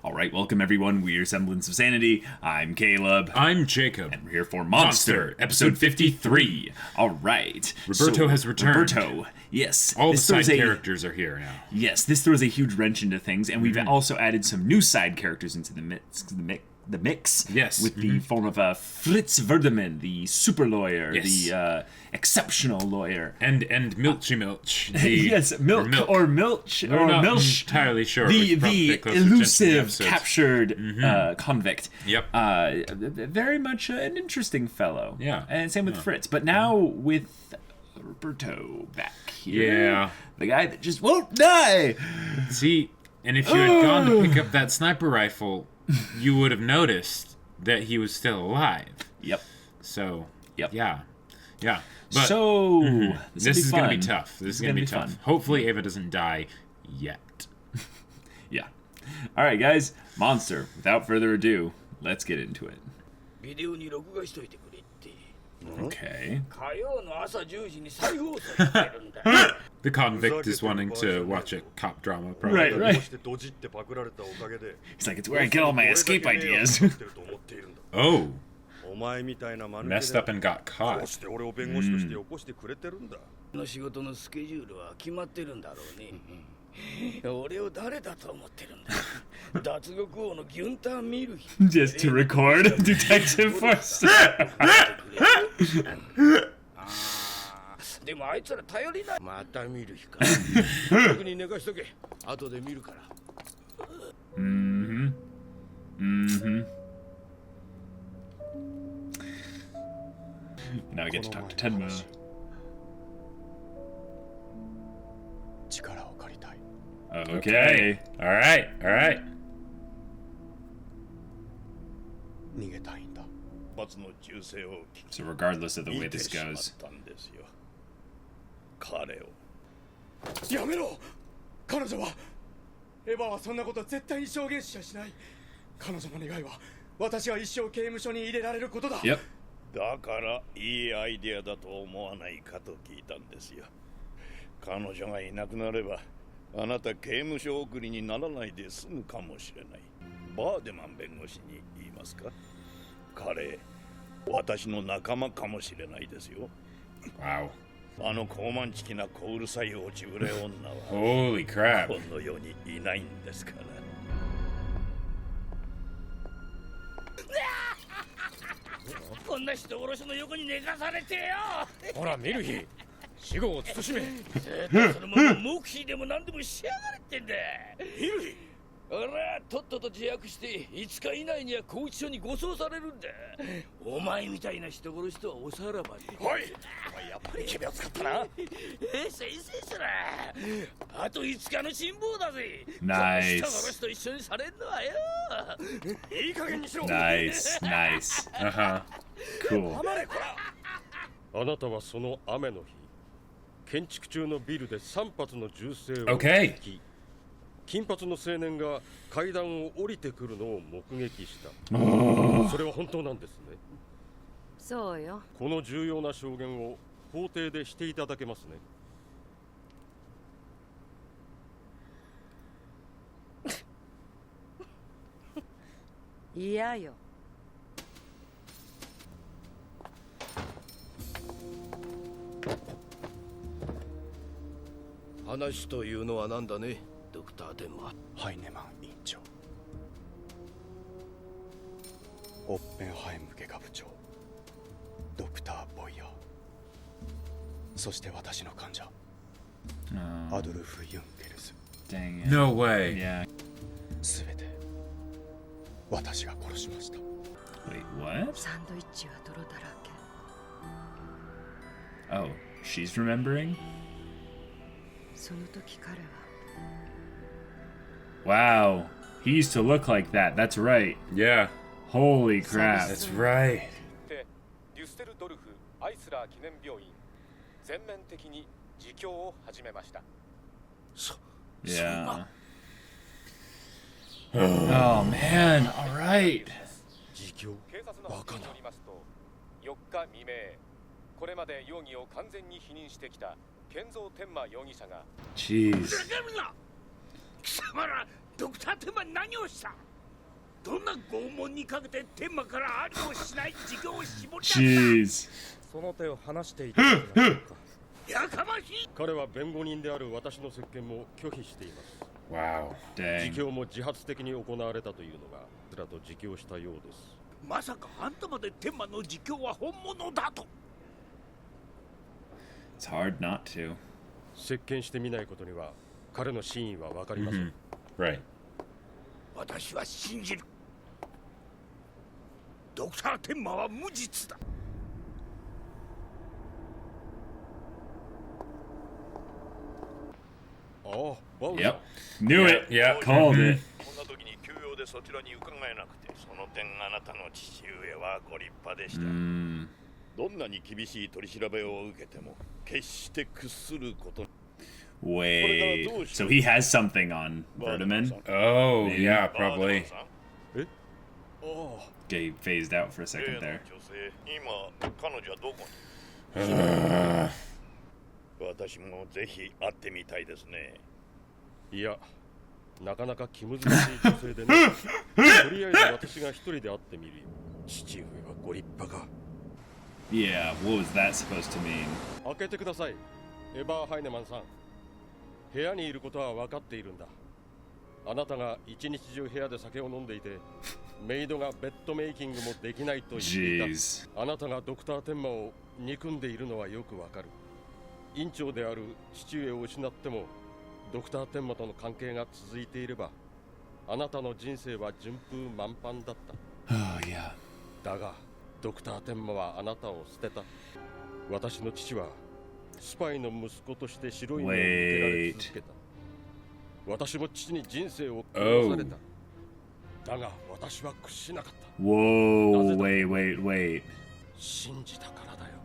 Alright, welcome everyone. We're Semblance of Sanity. I'm Caleb. I'm Jacob. And we're here for Monster, episode 53. Alright. Roberto has returned. Roberto, yes. All the side characters are here now. Yes, this throws a huge wrench into things, and we've also added some new side characters into the mix. Yes. With the form of Fritz Verdeman, the super lawyer, the exceptional lawyer. And Milchy Milch. Yes, Milk or Milch or not Milch. Entirely sure. The elusive, captured convict. Yep. Very much an interesting fellow. Yeah. And same with Fritz. But now with Roberto back here. Yeah. The guy that just won't die. See, and if you had gone to pick up that sniper rifle, you would have noticed that he was still alive. Yep. So, yep. Yeah. But, this is going to be tough. This is going to be tough. Hopefully Ava doesn't die yet. Yeah. All right, guys. Monster. Without further ado, let's get into it. Okay. The convict is wanting to watch a cop drama, probably. Right. He's like, it's where I get all my escape ideas. Oh. Messed up and got caught. Just to record Detective Forster. Now I get to talk to Tenma. Okay. All right. So regardless of the way this goes. Yep. だからいいアイデアだと思わないかと聞いたんですよ。彼女がいなくなればあなた刑務所送りにならないで済むかもしれない。バーデマン弁護士に言いますか？彼、私の仲間かもしれないですよ。Wow. あの高慢ちきな小うるさい落ちぶれ女は Holy crap. この世にいないんですから。こんな人殺しの横に寝かされてよ。ほらミルヒ、死後を慎め。そのまま黙秘でも何でもしやがれってんだ。ミルヒ、ほらとっとと自白して5日以内には拘置所に護送されるんだ。お前みたいな人殺しとはおさらばで。おい、やっぱり君を使ったな。先生すらあと5日の辛抱だぜ。Nice. 人殺しと一緒にされんのはよ。いい加減にしろ。Nice. Cool. あなたはその雨の日、建築中のビルで3発の銃声を聞き、金髪の青年が階段を降りてくるのを目撃した。それは本当なんですね。そうよ。この重要な証言を法廷でしていただけますね。嫌よ。話というのは何だね、ドクター・テンマ。ハイネマン院長、オッペンハイム外科部長、ドクター・ボイヤー、そして私の患者、アドルフ・ユンケルズ。 Dang it. No way. Yeah. すべて私が殺しました。 Wait, what? サンドイッチは泥だらけ。 Oh, she's remembering? その時彼は Wow. He used to look like that. That's right. Yeah. Holy crap. That's right. デュステルドルフ・アイスラー記念病院、全面的に自供を始めました。Yeah. Oh man. All right. 自供？警察の発表によりますと、4日未明、これまで容疑を完全に否認してきた健三天馬容疑者が Jeez. 貴様らドクター・テンマに何をした？どんな拷問にかけて天馬からありもしない事業を絞り出す Jeez. その手を離していただけないか。やかましい。彼は弁護人である私の接見も拒否しています。 Wow. 自 Dang. 供も自発的に行われたというのがずらと自供したようです。まさかあんたまで天馬の自供は本物だと。 It's hard not to. 接見してみないことには彼の真意は分かりません。 Right. 私は信じる。ドクター天馬は無実だ。ああ、バウ Yep. Knew it. Yeah. Called it. こんな時に急用でそちらに伺えなくて、その点あなたの父上はご立派でした。 Mm. どんなに厳しい取り調べを受けても決して屈すること。 Wait. So he has something on Redmond. Oh, Maybe. yeah, probably. えああ Okay, phased out for a second 例の there. 女性、今彼女はどこに？私もぜひ会ってみたいですね。いや、なかなか気難しい女性でね。とりあえず私が一人で会ってみるよ。父上はご立派か。 Yeah, what was that supposed to mean? 開けてください、エヴァー・ハイネマンさん。部屋にいることは分かっているんだ。あなたが一日中部屋で酒を飲んでいて、メイドがベッドメイキングもできないと言ってい Jeez. た。あなたがドクター・テンマを憎んでいるのはよくわかる。院長である父上を失ってもドクター・テンマとの関係が続いていれば、あなたの人生は順風満帆だった。 Oh, yeah. だがドクター・テンマはあなたを捨てた。私の父はスパイの息子として白い目を向けられ続けた。私も父に人生を狂わされた。だが私は屈しなかった。 Whoa, wait. 信じたからだよ。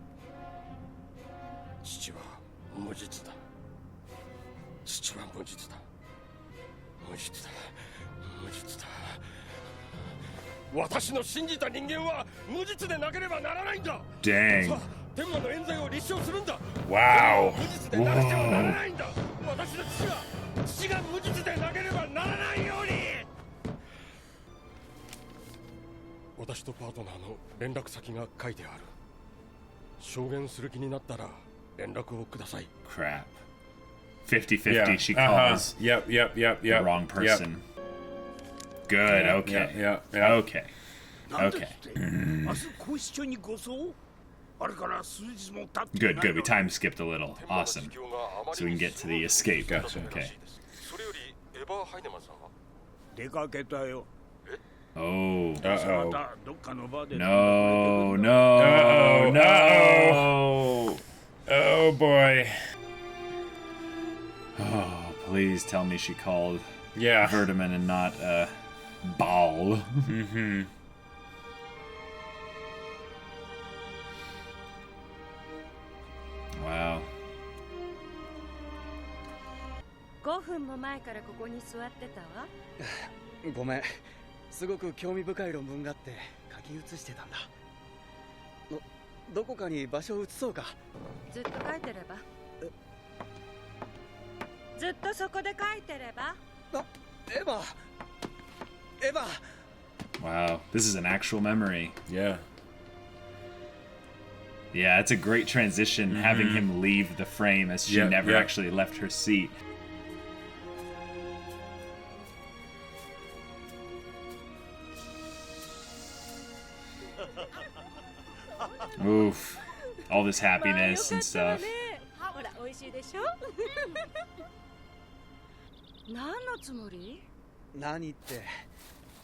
父は無実だ。父は無実だ。無実だ。無実だ。私の信じた人間は無実でなければならないんだ。 Dang. さあ、天馬の冤罪を立証するんだ。 Wow. 無実でなくてはならないんだ。私の父が無実でなければならないように。私とパートナーの連絡先が書いてある。証言する気になったら連絡をください。 Crap. 50-50, Yeah. she Uh-huh. calls Yep. the wrong person. Good, okay. Yeah. Okay. なんですって明日拘置所に護送あれから数日も経ってい Good, ない good. We time skipped a little. Awesome. So we can get to the escape. Gotcha. Okay. それよりエヴァー・ハイネマンさんは出かけたよ。 Oh. ま Uh-oh. たどっかのバーで No, no, Uh-oh. no. Oh boy. Oh, please tell me she called Yeah. Vertiman and not, Ball. Mm-hmm. Wow. 5分も前からここに座ってたわ。ごめん、すごく興味深い論文があって書き写してたんだ。どこかに場所を移そうか。ずっと書いてれば。ずっとそこで書いてれば。エヴァ Wow. This is an actual memory. Yeah. Yeah, it's a great transition having him leave the frame as she Yep, never yep. actually left her seat. Oof. All this happiness and stuff. ほら、美味しいでしょ。何のつもり？何って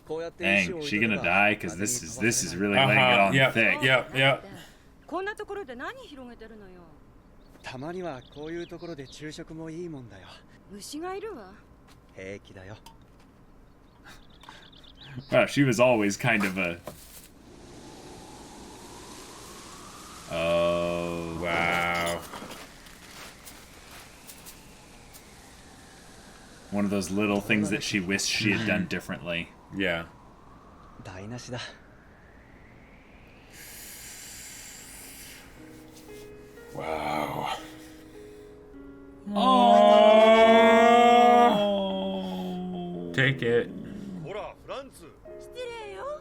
こうやって Dang, she gonna die? Because this is really laying it Uh-huh. on Yep. thick. Yep. こんなところで何広げてるのよ。たまにはこういうところで昼食もいいもんだよ。牛がいるわ。平気だよ。 Wow, she was always kind of a... Oh, Wow. one of those little things that she wished she had done differently. Yeah. 台無しだ。 Wow. Oh! Take it. ほらフラン失礼よ。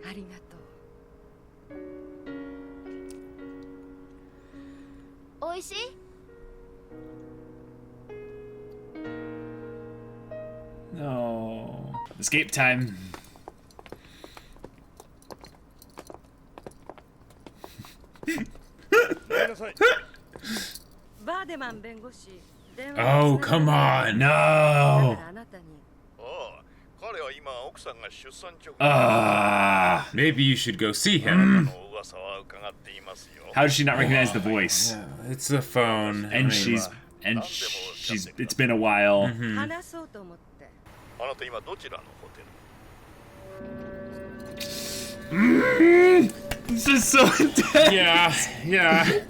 ありがとう。おいしい？ No. Escape time. バーデマン弁護士。 Oh, come on. だ No. からあなたに。ああ、彼は今奥さんが出産直後。 Ah. Maybe you should go see him. の噂は伺っていますよ。 How does she not recognize the voice? It's the phone. And I mean, she's it's been a while. 話そうと思って。あなた今どちらのホテル？ This is so intense. yeah, yeah.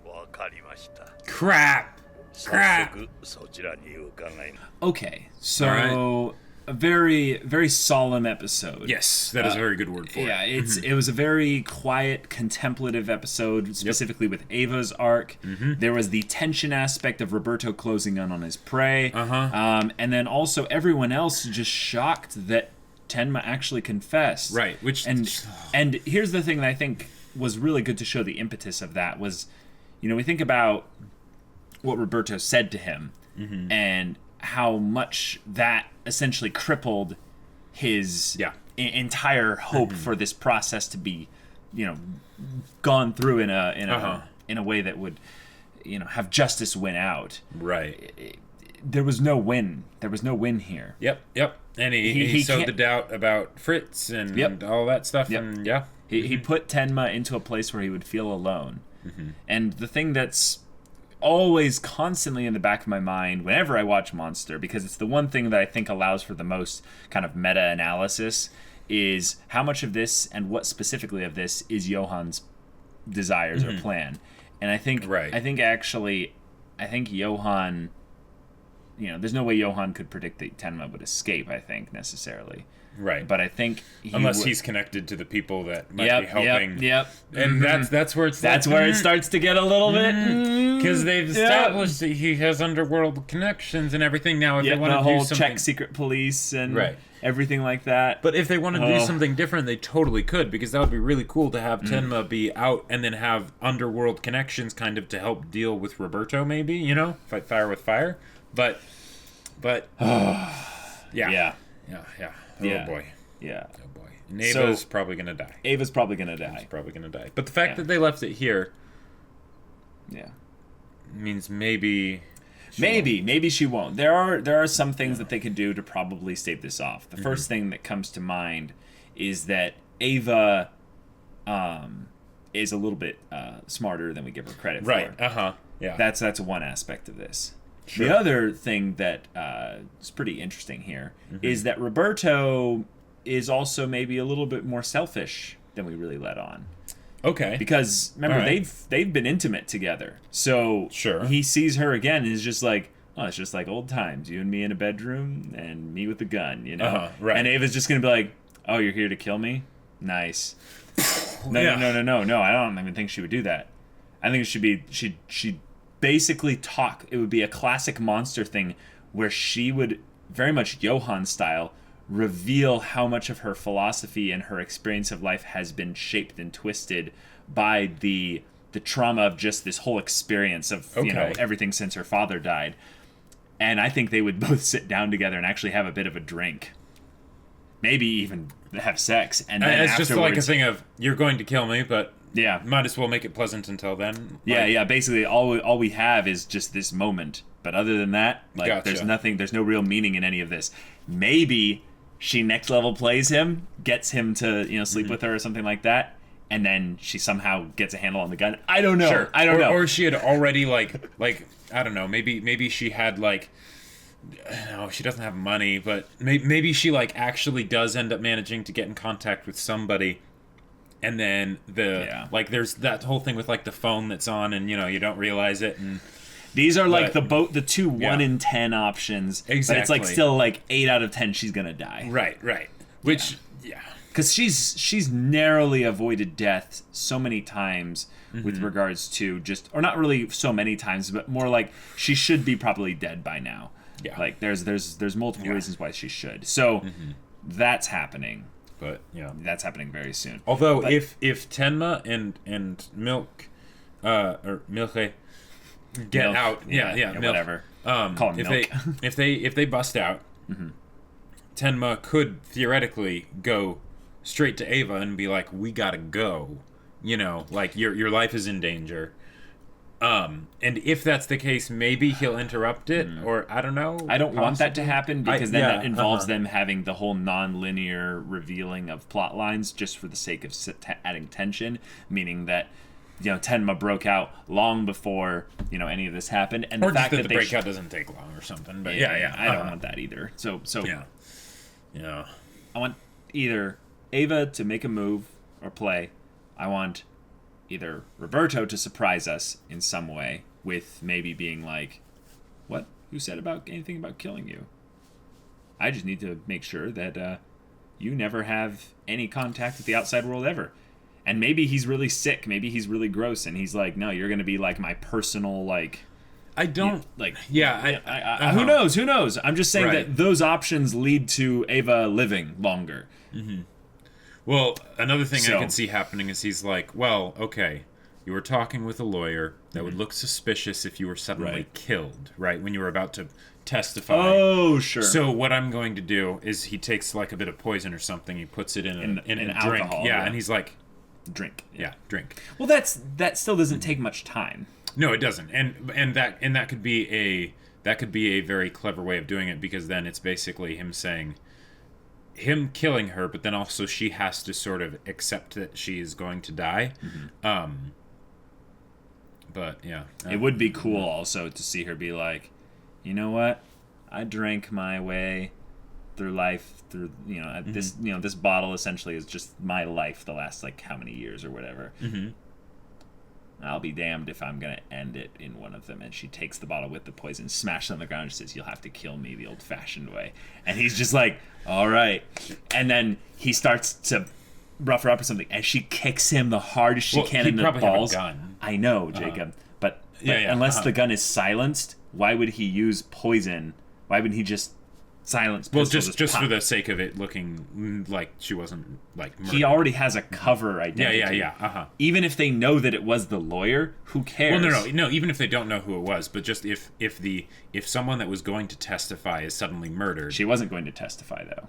わかりました。 Crap. 早 Crap. 速そちらに伺います。 Okay, so a very solemn episode. Yes, that is a very good word for Yeah, it. it was a very quiet, contemplative episode, specifically with Ava's arc. There was the tension aspect of Roberto closing in on his prey, and then also everyone else just shocked that Tenma actually confessed. Right, which and here's the thing that I think was really good to show the impetus of that was, you know, we think about what Roberto said to him and how much that essentially crippled his entire hope for this process to be, you know, gone through in a way that would, you know, have justice win out. Right. There was no win. There was no win here. Yep. And he sowed the doubt about Fritz and all that stuff. Yep. And yeah. He put Tenma into a place where he would feel alone. And the thing that's always constantly in the back of my mind whenever I watch Monster, because it's the one thing that I think allows for the most kind of meta-analysis, is how much of this and what specifically of this is Johan's desires or plan. And I think I think Johan, you know, there's no way Johan could predict that Tenma would escape, I think, necessessally. Right. But I think unless he's connected to the people that might be helping. Yep. And that's where it's where it starts to get a little bit, because they've established that he has underworld connections and everything. Now, if they want the to whole do something, check secret police and everything like that. But if they want to do something different, they totally could, because that would be really cool to have Tenma be out and then have underworld connections kind of to help deal with Roberto, maybe, you know, fight fire with fire. But yeah. Oh boy. Yeah. Oh boy. And Ava's probably gonna die. Ava's probably gonna die. But the fact that they left it here, yeah, means maybe she won't. There are some things that they could do to probably stave this off. The first thing that comes to mind is that Ava is a little bit smarter than we give her credit for. Right. Yeah. That's one aspect of this. Sure. The other thing that is pretty interesting here is that Roberto is also maybe a little bit more selfish than we really let on. Okay. Because remember, they've been intimate together. So he sees her again and is just like, oh, it's just like old times. You and me in a bedroom and me with a gun, you know? Right. And Ava's just going to be like, oh, you're here to kill me? Nice. No. I don't even think she would do that. I think it should be, she'd basically talk. It would be a classic Monster thing where she would, very much Johan style, reveal how much of her philosophy and her experience of life has been shaped and twisted by the trauma of just this whole experience of you know, everything since her father died. And I think they would both sit down together and actually have a bit of a drink, maybe even have sex, and then it's afterwards, just like a thing of, you're going to kill me, but yeah, might as well make it pleasant until then. Yeah. Basically, all we have is just this moment. But other than that, like, there's nothing. There's no real meaning in any of this. Maybe she next level plays him, gets him to, you know, sleep with her or something like that, and then she somehow gets a handle on the gun. I don't know. Sure. I don't know. Or she had already like I don't know. Maybe she had like. No, she doesn't have money, but maybe she like actually does end up managing to get in contact with somebody. And then like there's that whole thing with like the phone that's on, and you know, you don't realize it, and these are like the two 1 in 10 options. Exactly. But it's like still like 8 out of 10 she's gonna die. Right. Which because she's narrowly avoided death so many times with regards to just, or not really so many times, but more like she should be probably dead by now. Yeah. Like there's multiple reasons why she should. So that's happening. But yeah, that's happening very soon. Although if Tenma and Milk or Milche get Milk, out, Milk, whatever. Call him Milk. if they bust out, Tenma could theoretically go straight to Ava and be like, "We gotta go," like your life is in danger. And if that's the case, maybe he'll interrupt it, or I don't know. I don't want that to happen because then that involves them having the whole non-linear revealing of plot lines just for the sake of adding tension, meaning that Tenma broke out long before any of this happened, and or the fact that that the breakout doesn't take long or something. But I don't want that either. So yeah, I want either Ava to make a move or play. I want either Roberto to surprise us in some way with maybe being like, "What? Who said anything about killing you? I just need to make sure that you never have any contact with the outside world ever." And maybe he's really sick. Maybe he's really gross, and he's like, "No, you're going to be like my personal like." I don't like. Yeah, who knows? Who knows? I'm just saying that those options lead to Ava living longer. Mm-hmm. Well, another thing I can see happening is he's like, well, okay, you were talking with a lawyer that would look suspicious if you were suddenly killed, right, when you were about to testify. Oh, sure. So what I'm going to do is he takes like a bit of poison or something, he puts it in a drink. Alcohol, and he's like, drink. Yeah, drink. Well, that still doesn't take much time. No, it doesn't. And that could be a very clever way of doing it, because then it's basically him killing her, but then also she has to sort of accept that she is going to die. But yeah, it would be cool also to see her be like, you know what, I drank my way through life, through this this bottle essentially is just my life the last like how many years or whatever. I'll be damned if I'm gonna end it in one of them. And she takes the bottle with the poison, smashes it on the ground, and says, "You'll have to kill me the old-fashioned way." And he's just like, "All right." And then he starts to rough her up or something, and she kicks him the hardest she can in the balls. Have a gun. I know, Jacob, but unless the gun is silenced, why would he use poison? Why wouldn't he just silence? Well, just for the sake of it looking like she wasn't like murdered. He already has a cover identity. Yeah. Even if they know that it was the lawyer, who cares? Well, no. Even if they don't know who it was, but just if someone that was going to testify is suddenly murdered. She wasn't going to testify, though.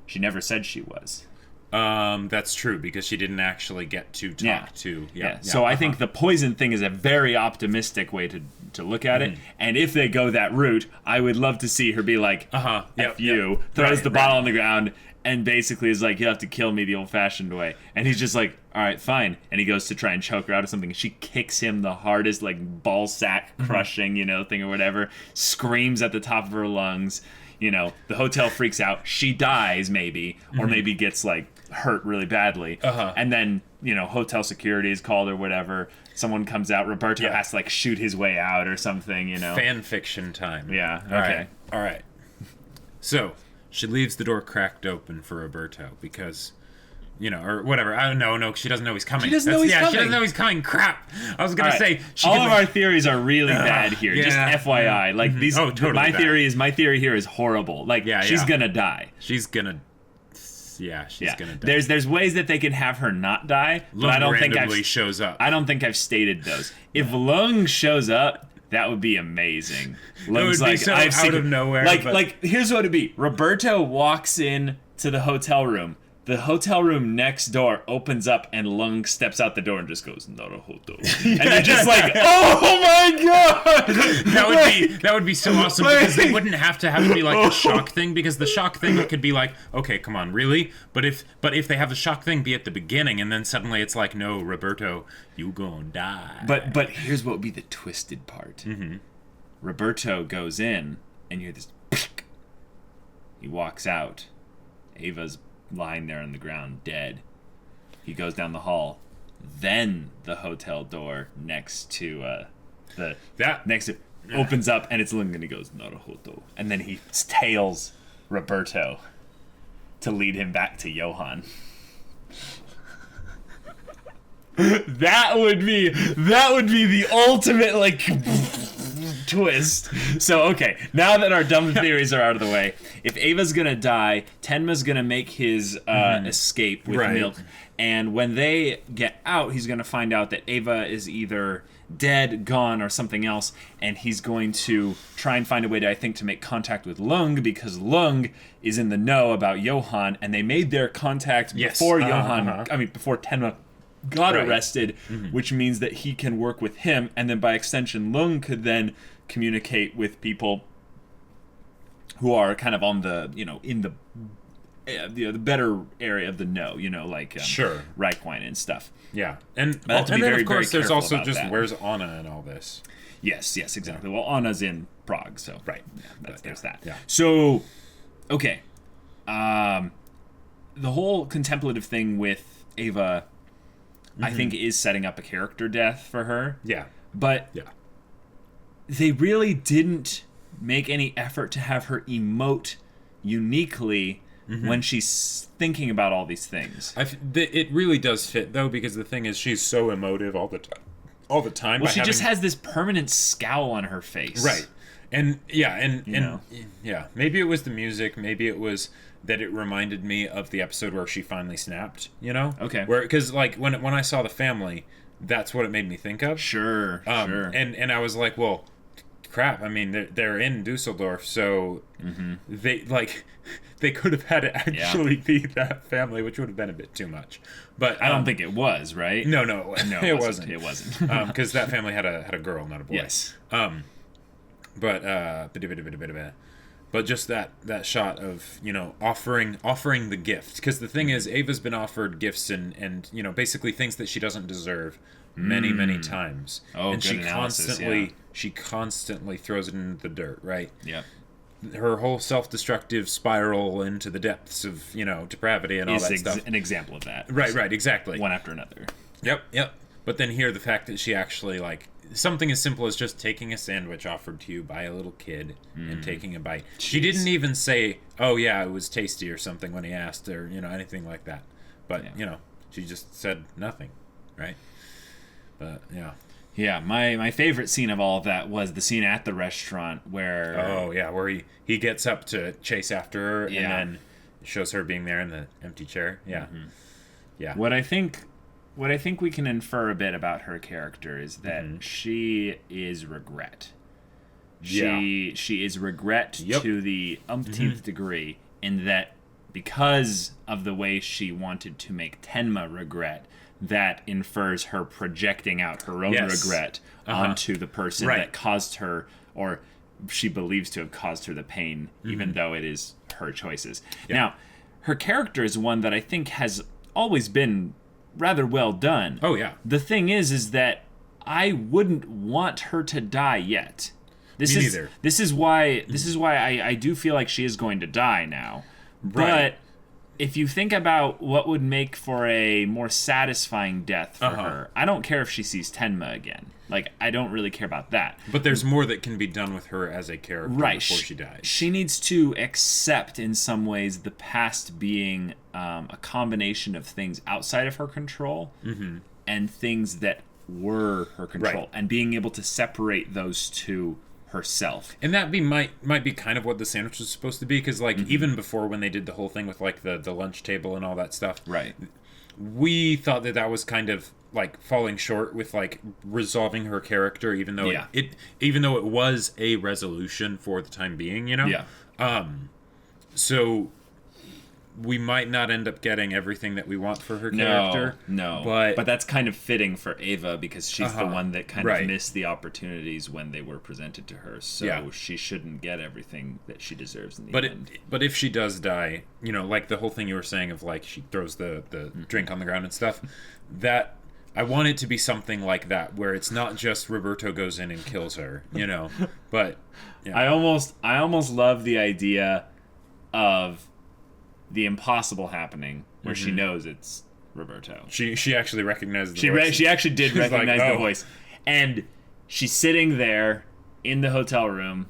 She never said she was. That's true, because she didn't actually get to talk to. So I think the poison thing is a very optimistic way to look at it. And if they go that route, I would love to see her be like, F you, throws the bottle on the ground, and basically is like, "You'll have to kill me the old-fashioned way." And he's just like, "All right, fine." And he goes to try and choke her out or something. She kicks him the hardest, like, ball sack crushing, thing or whatever. Screams at the top of her lungs. The hotel freaks out. She dies, maybe, or maybe gets like hurt really badly. And then hotel security is called or whatever. Someone comes out. Roberto has to like shoot his way out or something. Fan fiction time. Yeah. Okay. All right. So she leaves the door cracked open for Roberto because, or whatever. I don't know. No, she doesn't know he's coming. She doesn't know he's coming. She doesn't know he's coming. Crap. I was gonna say. All of our theories are really bad here. Just FYI. Like these. Oh, totally. My theory here is horrible. Like she's gonna die. She's gonna die. There's ways that they can have her not die, but I don't think shows up. I don't think I've stated those. If Lung shows up, that would be amazing. Lung's it would be so out of nowhere. Like here's what it'd be. Roberto walks in to the hotel room. The hotel room next door opens up, and Lung steps out the door and just goes, "Naruhodo." And you're just like, "Oh my god!" That would be so awesome, because they wouldn't have to it be like a shock thing, because the shock thing, it could be like, okay, come on, really? But if they have the shock thing be at the beginning, and then suddenly it's like, no, Roberto, you gonna die. But here's what would be the twisted part. Roberto goes in, and you hear this. He walks out. Ava's lying there on the ground, dead. He goes down the hall. Then the hotel door next to opens up, and it's Lung, and he goes, "Naruhodo," and then he tails Roberto. to lead him back to Johan. That would be the ultimate like twist. So okay, now that our dumb theories are out of the way, if Ava's gonna die, Tenma's gonna make his escape with Milk, and when they get out, he's gonna find out that Ava is either dead, gone, or something else, and he's going to try and find a way to, I think, to make contact with Lung, because Lung is in the know about Johan, and they made their contact before before Tenma got arrested, which means that he can work with him, and then by extension, Lung could then communicate with people who are kind of on the, in the better area of the know, like Reichwein and stuff. Yeah, and then of course there's also just where's Anna and all this. Yes, exactly. Well, Anna's in Prague, so there's that. Yeah. So, okay, the whole contemplative thing with Ava, I think, is setting up a character death for her. Yeah, but they really didn't make any effort to have her emote uniquely when she's thinking about all these things. It really does fit, though, because the thing is, she's so emotive all the time. Well, she just has this permanent scowl on her face. Right. And maybe it was the music, maybe it was that it reminded me of the episode where she finally snapped, Okay. Because, like, when I saw the family, that's what it made me think of. Sure. And I was like, well, crap, I mean, they're in Dusseldorf, so they could have had it actually be that family, which would have been a bit too much. But I don't think it was, right? No, it wasn't. It wasn't. Because that family had a girl, not a boy. Yes. But just that shot of offering the gift, because the thing is, Ava's been offered gifts and basically things that she doesn't deserve many times. Oh, and good analysis, she constantly throws it into the dirt, right? Yeah. Her whole self-destructive spiral into the depths of depravity and all that stuff. An example of that. Right, exactly. One after another. Yep. But then here, the fact that she actually something as simple as just taking a sandwich offered to you by a little kid and taking a bite. Jeez. She didn't even say, "Oh yeah, it was tasty" or something when he asked, or anything like that. But she just said nothing, right? But yeah. Yeah, my favorite scene of all of that was the scene at the restaurant where where he gets up to chase after her and then shows her being there in the empty chair. Yeah. Yeah. What I think we can infer a bit about her character is that she is regret. She is regret to the umpteenth degree, in that because of the way she wanted to make Tenma regret, that infers her projecting out her own regret onto the person that caused her, or she believes to have caused her the pain, even though it is her choices. Yeah. Now, her character is one that I think has always been rather well done. Oh, yeah. The thing is that I wouldn't want her to die yet. Me neither. This is why I do feel like she is going to die now. Right. But if you think about what would make for a more satisfying death for her, I don't care if she sees Tenma again. I don't really care about that. But there's more that can be done with her as a character before she dies. She needs to accept, in some ways, the past being a combination of things outside of her control and things that were her control, and being able to separate those two herself. And that might be kind of what the sandwich was supposed to be, because even before, when they did the whole thing with the lunch table and all that stuff, we thought that was kind of falling short with resolving her character, even though it was a resolution for the time being, so we might not end up getting everything that we want for her character. No. But that's kind of fitting for Ava, because she's the one that kind of missed the opportunities when they were presented to her. So she shouldn't get everything that she deserves in the end. But if she does die, the whole thing you were saying of she throws the drink on the ground and stuff, that I want it to be something like that, where it's not just Roberto goes in and kills her, But I almost love the idea of the impossible happening, where she knows it's Roberto. She actually recognizes the voice. She actually did recognize the voice. And she's sitting there in the hotel room,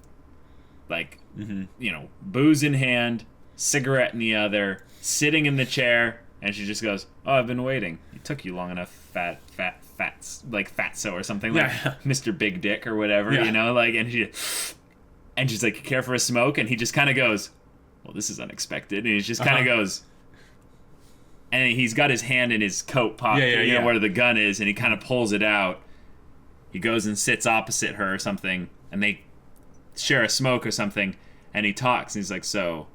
booze in hand, cigarette in the other, sitting in the chair, and she just goes, "Oh, I've been waiting. It took you long enough, fatso or something like Mr. Big Dick or whatever, you know, like." And she's like, "You care for a smoke?" And he just kind of goes, "Well, this is unexpected." And he just kind of goes, and he's got his hand in his coat pocket, you know, where the gun is, and he kind of pulls it out. He goes and sits opposite her or something, and they share a smoke or something, and he talks, and he's like, "So,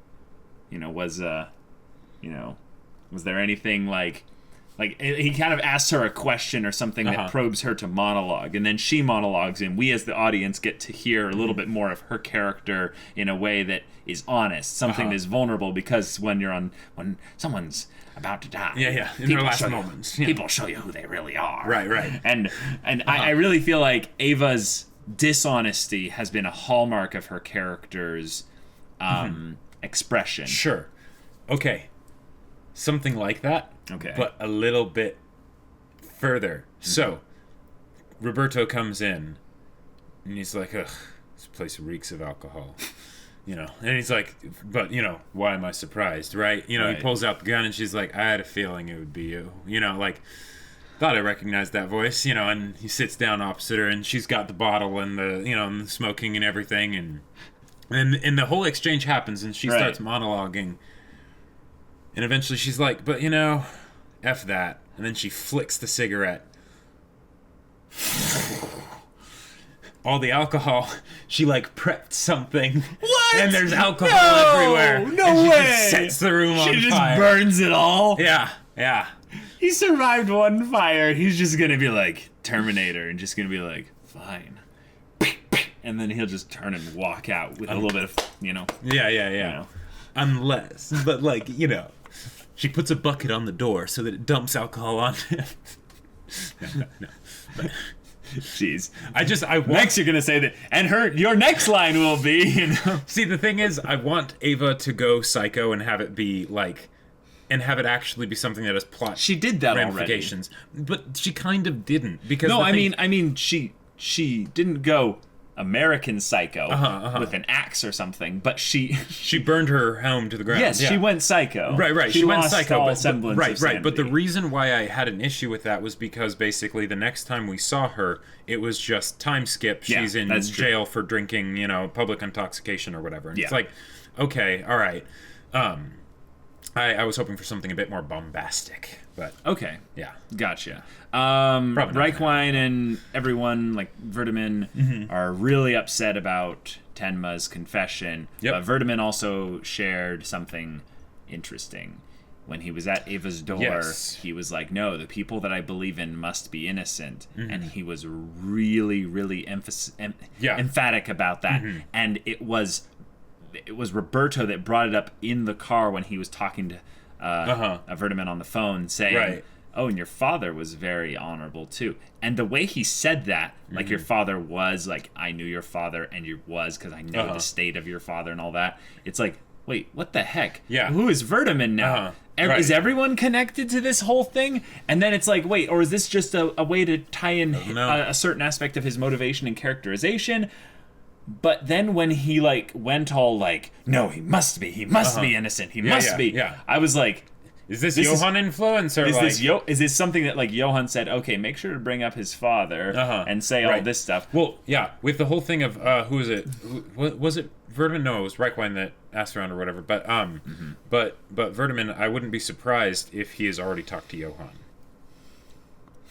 you know, was there anything like he kind of asks her a question or something that probes her to monologue, and then she monologues, and we as the audience get to hear a little bit more of her character in a way that is honest, something that is vulnerable, because when someone's about to die, in their last moments, people show you who they really are, right, and I really feel like Ava's dishonesty has been a hallmark of her character's expression. Sure. Okay. Something like that. Okay. But a little bit further. So, Roberto comes in, and he's like, "Ugh, this place reeks of alcohol." You know, and he's like, "But, you know, why am I surprised, right?" You know, he pulls out the gun, and she's like, "I had a feeling it would be you." You know, like, thought I recognized that voice, you know, and he sits down opposite her, and she's got the bottle and the, you know, and the smoking and everything, and the whole exchange happens, and she starts monologuing. And eventually she's like, "But, you know, F that." And then she flicks the cigarette. All the alcohol, she like prepped something. What? And there's alcohol everywhere. No and she way. Just sets the room on fire. She just burns it all. Yeah. He survived one fire. He's just gonna be like Terminator and just gonna be like, "Fine." And then he'll just turn and walk out with a little bit of, you know. Yeah. You know. Unless, but like, you know, she puts a bucket on the door so that it dumps alcohol on him. No. But, jeez. Next you're gonna say that, and your next line will be, you know. See, the thing is, I want Ava to go psycho and have it be like, and have it actually be something that has plot. She did that ramifications, but she kind of didn't, because no, I mean, she didn't go American Psycho with an axe or something, but she burned her home to the ground. Yes, she went psycho. Right. She went lost psycho. all But, semblance of sanity. But the reason why I had an issue with that was because basically the next time we saw her, it was just time skip. She's in jail for drinking, you know, public intoxication or whatever. And it's like, okay, all right. I was hoping for something a bit more bombastic, but okay, yeah, gotcha. Reichwein and everyone, like Verdeman, are really upset about Tenma's confession. But Verdeman also shared something interesting. When he was at Ava's door, he was like, "No, the people that I believe in must be innocent," and he was really, really emphatic about that. And it was Roberto that brought it up in the car when he was talking to Verdeman on the phone, saying, "Oh, and your father was very honorable too." And the way he said that, like, your father was, like, I knew your father, and you was, because I know the state of your father and all that. It's like, wait, what the heck? Yeah. Who is Verdeman now? Is everyone connected to this whole thing? And then it's like, wait, or is this just a way to tie in a certain aspect of his motivation and characterization? But then when he, like, went all like, "No, he must be innocent, he must be," I was like, is this Johan influence, or is this something that, like, Johan said, okay, make sure to bring up his father and say all this stuff? Well, yeah, with the whole thing of who is it? Was it Verdeman? No, it was Reichwein that asked around or whatever. But but Verdeman, I wouldn't be surprised if he has already talked to Johan.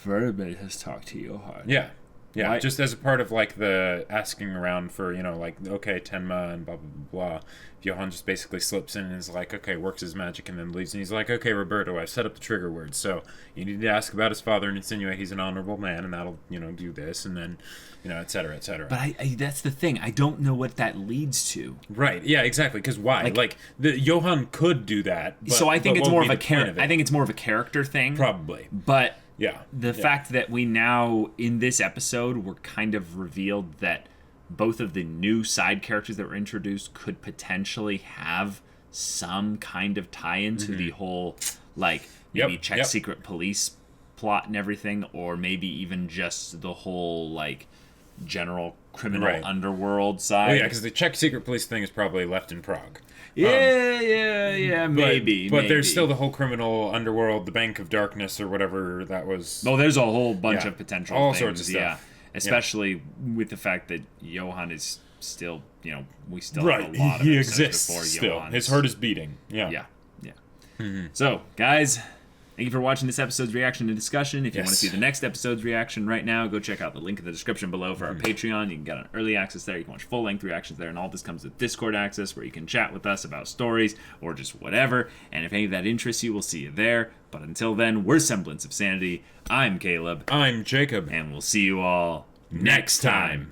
Verdeman has talked to Johan. Yeah. Yeah, why? Just as a part of, like, the asking around for, you know, like, okay, Tenma and blah, blah, blah, blah. Johan just basically slips in and is like, okay, works his magic, and then leaves. And he's like, okay, Roberto, I've set up the trigger words. So you need to ask about his father and insinuate he's an honorable man, and that'll, you know, do this, and then, you know, et cetera, et cetera. But I that's the thing. I don't know what that leads to. Right. Yeah, exactly. Because why? Like the Johan could do that. But, so I think it's more of a character. I think it's more of a character thing. Probably. But yeah, the fact that we now, in this episode, we're kind of revealed that both of the new side characters that were introduced could potentially have some kind of tie-in to the whole, like, maybe secret police plot and everything, or maybe even just the whole, like, general criminal Right. underworld side. Oh yeah, because the Czech secret police thing is probably left in Prague. Yeah, maybe. But there's still the whole criminal underworld, the Bank of Darkness, or whatever that was. Oh, there's a whole bunch Yeah. of potential All things, sorts of stuff. yeah. Especially with the fact that Johan is still, we still Right, have a lot of he episodes exists before still. Johan's- His heart is beating. Yeah. Yeah. So, guys, thank you for watching this episode's reaction and discussion. If you want to Yes. see the next episode's reaction right now, go check out the link in the description below for our Patreon. You can get an early access there. You can watch full-length reactions there, and all this comes with Discord access, where you can chat with us about stories or just whatever. And if any of that interests you, we'll see you there. But until then, we're Semblance of Sanity. I'm Caleb, I'm Jacob. and we'll see you all next time.